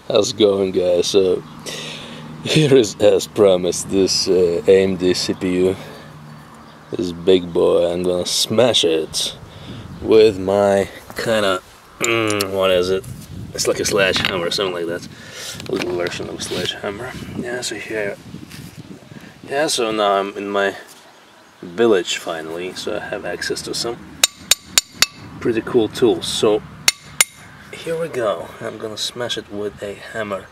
How's it going, guys? So here is, as promised, this AMD CPU, this big boy. I'm gonna smash it with my kinda what is it? It's like a sledgehammer or something like that. A little version of a sledgehammer. Yeah, so here. Yeah, so now I'm in my village finally, so I have access to some pretty cool tools. So here we go. I'm gonna smash it with a hammer.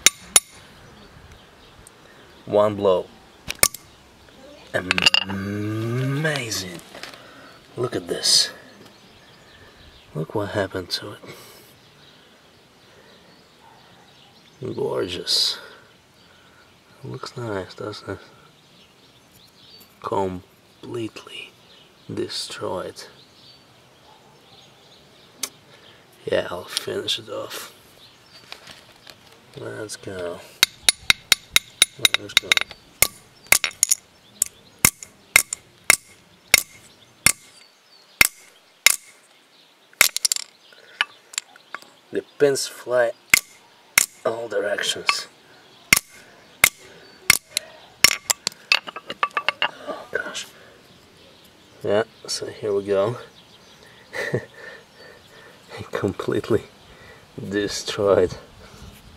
One blow. Amazing. Look at this. Look what happened to it. Gorgeous. It looks nice, doesn't it? Completely destroyed. Yeah, I'll finish it off. Let's go. Let's go. The pins fly all directions. Oh gosh. Yeah, so here we go. Completely destroyed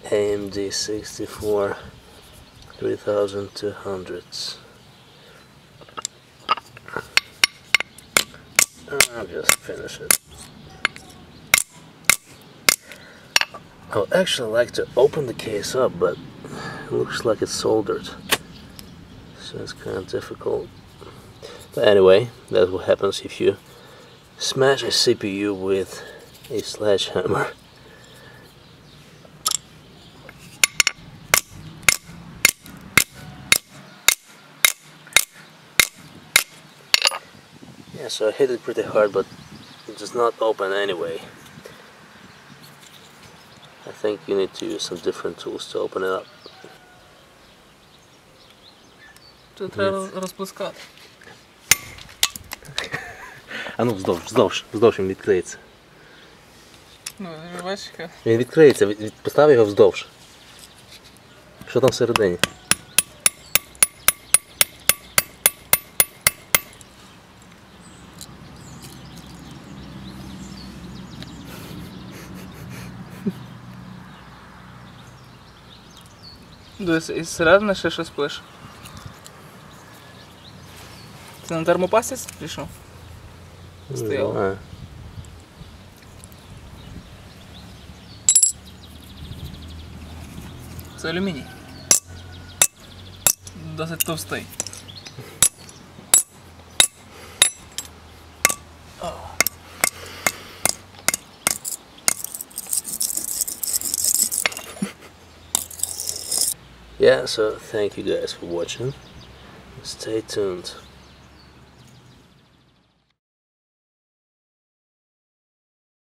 AMD 64 3200s. I'll just finish it. I would actually like to open the case up, but it looks like it's soldered, so it's kind of difficult. But anyway, that's what happens if you smash a CPU with a sledgehammer. Yeah, so I hit it pretty hard, but it does not open anyway. I think you need to use some different tools to open it up. Це треба розплескати. А ну, вздовж він відкриється. Ну, бачиш, яка. Він відкриється, постав його вздовж. Що там всередині? Дивись, із середини ще щось пише. Це на термопасті пішов? Стояло. Це алюміній. Досить товстий. Yeah, so thank you guys for watching. Stay tuned.